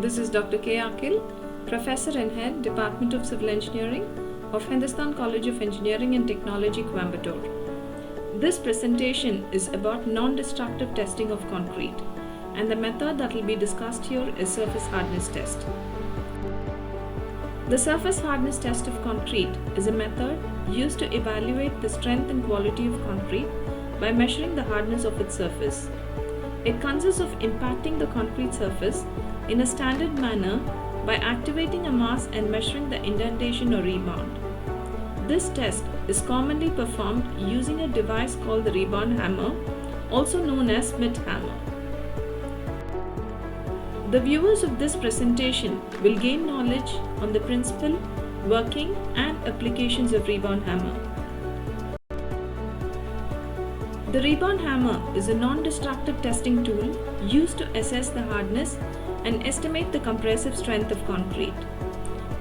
This is Dr. K. Akil, Professor and Head, Department of Civil Engineering of Hindustan College of Engineering and Technology, Coimbatore. This presentation is about non-destructive testing of concrete, and the method that will be discussed here is surface hardness test. The surface hardness test of concrete is a method used to evaluate the strength and quality of concrete by measuring the hardness of its surface. It consists of impacting the concrete surface in a standard manner by activating a mass and measuring the indentation or rebound. This test is commonly performed using a device called the rebound hammer, also known as Schmidt Hammer. The viewers of this presentation will gain knowledge on the principle, working, and applications of rebound hammer. The rebound hammer is a non-destructive testing tool used to assess the hardness and estimate the compressive strength of concrete.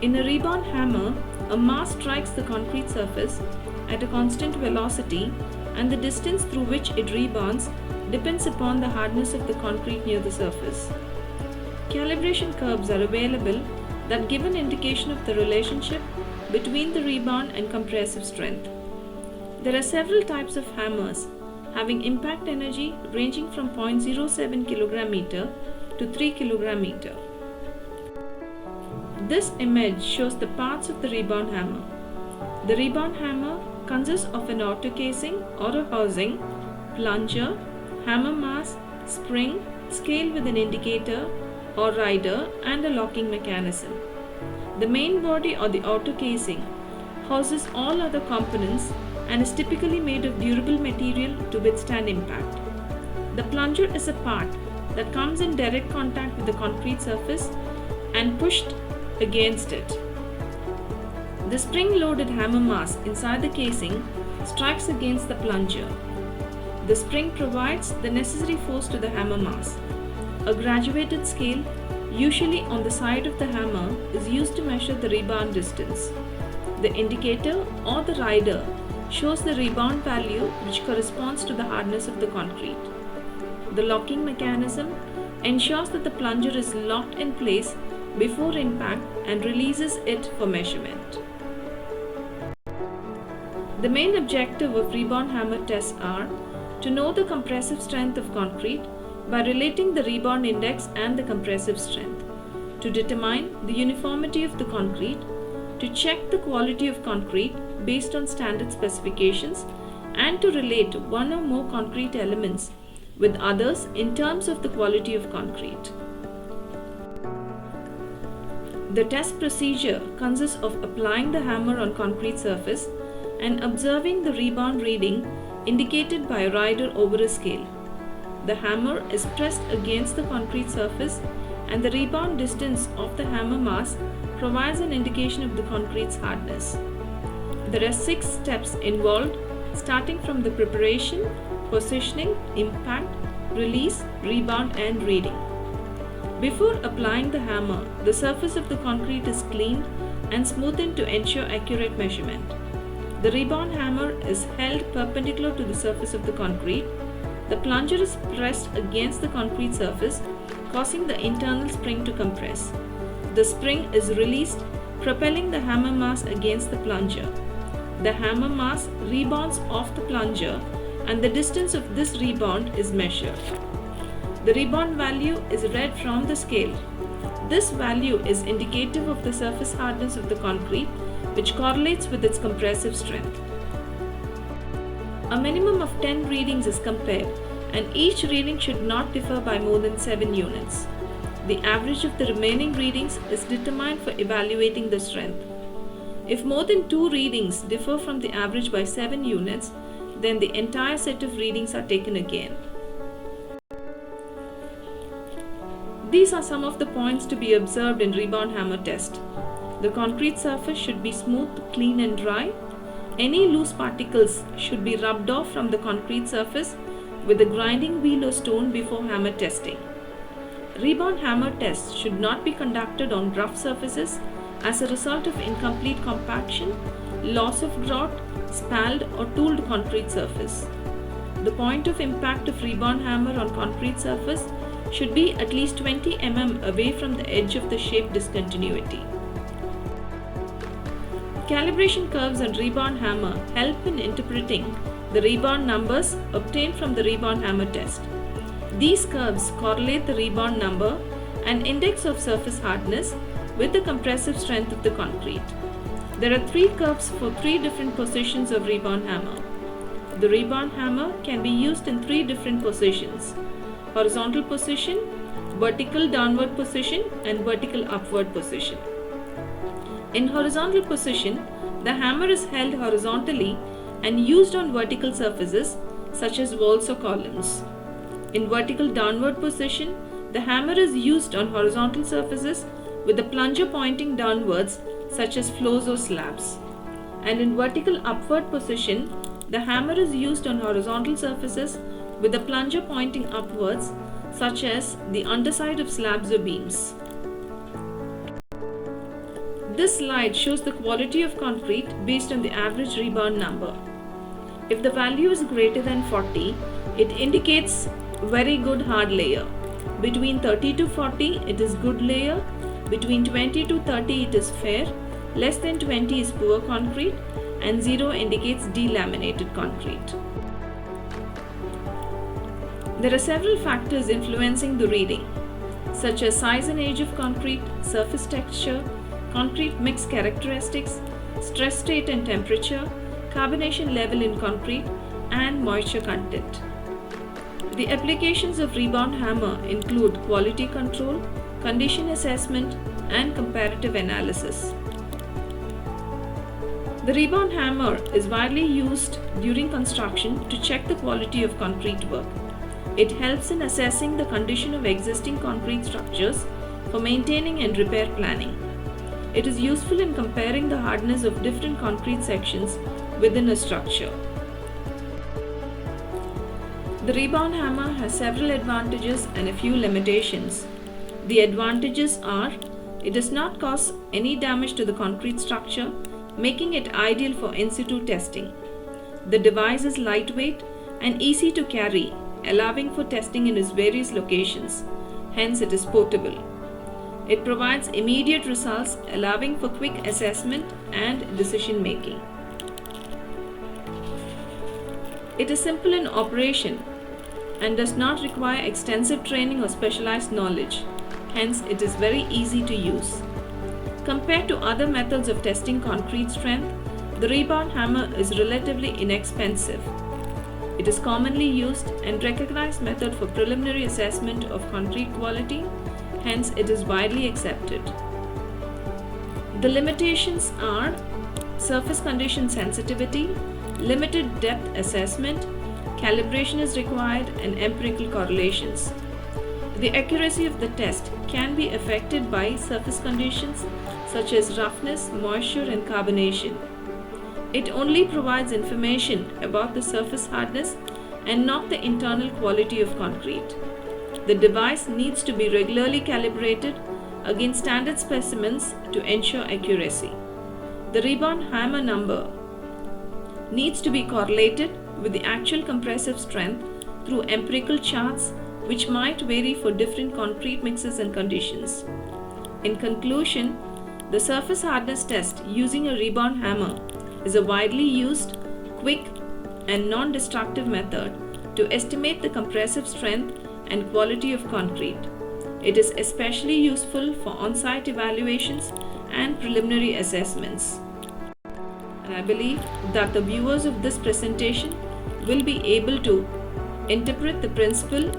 In a rebound hammer, a mass strikes the concrete surface at a constant velocity, and the distance through which it rebounds depends upon the hardness of the concrete near the surface. Calibration curves are available that give an indication of the relationship between the rebound and compressive strength. There are several types of hammers having impact energy ranging from 0.07 kg-meter to 3 kg-meter. This image shows the parts of the rebound hammer. The rebound hammer consists of an outer casing or a housing, plunger, hammer mass, spring, scale with an indicator or rider, and a locking mechanism. The main body or the outer casing houses all other components and is typically made of durable material to withstand impact. The plunger is a part that comes in direct contact with the concrete surface and pushed against it. The spring-loaded hammer mass inside the casing strikes against the plunger. The spring provides the necessary force to the hammer mass. A graduated scale, usually on the side of the hammer, is used to measure the rebound distance. The indicator or the rider shows the rebound value which corresponds to the hardness of the concrete. The locking mechanism ensures that the plunger is locked in place before impact and releases it for measurement. The main objective of rebound hammer tests are to know the compressive strength of concrete by relating the rebound index and the compressive strength, to determine the uniformity of the concrete, to check the quality of concrete based on standard specifications, and to relate one or more concrete elements with others in terms of the quality of concrete. The test procedure consists of applying the hammer on concrete surface and observing the rebound reading indicated by a rider over a scale. The hammer is pressed against the concrete surface, and the rebound distance of the hammer mass provides an indication of the concrete's hardness. There are 6 steps involved, starting from the preparation, positioning, impact, release, rebound, and reading. Before applying the hammer, the surface of the concrete is cleaned and smoothened to ensure accurate measurement. The rebound hammer is held perpendicular to the surface of the concrete. The plunger is pressed against the concrete surface, causing the internal spring to compress. The spring is released, propelling the hammer mass against the plunger. The hammer mass rebounds off the plunger, and the distance of this rebound is measured. The rebound value is read from the scale. This value is indicative of the surface hardness of the concrete, which correlates with its compressive strength. A minimum of 10 readings is compared, and each reading should not differ by more than 7 units. The average of the remaining readings is determined for evaluating the strength. If more than 2 readings differ from the average by 7 units, then the entire set of readings are taken again. These are some of the points to be observed in rebound hammer test. The concrete surface should be smooth, clean, and dry. Any loose particles should be rubbed off from the concrete surface with a grinding wheel or stone before hammer testing. Rebound hammer tests should not be conducted on rough surfaces as a result of incomplete compaction, loss of grout, spalled or tooled concrete surface. The point of impact of rebound hammer on concrete surface should be at least 20 mm away from the edge of the shape discontinuity. Calibration curves on rebound hammer help in interpreting the rebound numbers obtained from the rebound hammer test. These curves correlate the rebound number and index of surface hardness with the compressive strength of the concrete. There are 3 curves for 3 different positions of rebound hammer. The rebound hammer can be used in 3 different positions: horizontal position, vertical downward position, and vertical upward position. In horizontal position, the hammer is held horizontally and used on vertical surfaces such as walls or columns. In vertical downward position, the hammer is used on horizontal surfaces with the plunger pointing downwards such as floors or slabs. And in vertical upward position, the hammer is used on horizontal surfaces with the plunger pointing upwards such as the underside of slabs or beams. This slide shows the quality of concrete based on the average rebound number. If the value is greater than 40, it indicates very good hard layer. Between 30 to 40, it is good layer. Between 20 to 30, it is fair. Less than 20 is poor concrete, and 0 indicates delaminated concrete. There are several factors influencing the reading, such as size and age of concrete, surface texture, concrete mix characteristics, stress state and temperature, carbonation level in concrete, and moisture content. The applications of rebound hammer include quality control, condition assessment, and comparative analysis. The rebound hammer is widely used during construction to check the quality of concrete work. It helps in assessing the condition of existing concrete structures for maintaining and repair planning. It is useful in comparing the hardness of different concrete sections within a structure. The rebound hammer has several advantages and a few limitations. The advantages are: it does not cause any damage to the concrete structure, making it ideal for in situ testing. The device is lightweight and easy to carry, allowing for testing in its various locations. Hence, it is portable. It provides immediate results, allowing for quick assessment and decision making. It is simple in operation and does not require extensive training or specialized knowledge. Hence, it is very easy to use. Compared to other methods of testing concrete strength, the rebound hammer is relatively inexpensive. It is commonly used and recognized method for preliminary assessment of concrete quality. Hence, it is widely accepted. The limitations are surface condition sensitivity, limited depth assessment, calibration is required, and empirical correlations. The accuracy of the test can be affected by surface conditions such as roughness, moisture, and carbonation. It only provides information about the surface hardness and not the internal quality of concrete. The device needs to be regularly calibrated against standard specimens to ensure accuracy. The rebound hammer number needs to be correlated with the actual compressive strength through empirical charts, which might vary for different concrete mixes and conditions. In conclusion, the surface hardness test using a rebound hammer is a widely used, quick, and non-destructive method to estimate the compressive strength and quality of concrete. It is especially useful for on-site evaluations and preliminary assessments. And I believe that the viewers of this presentation will be able to interpret the principle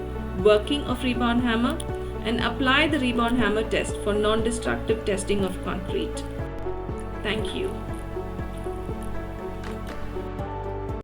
working of rebound hammer and apply the rebound hammer test for non-destructive testing of concrete. Thank you.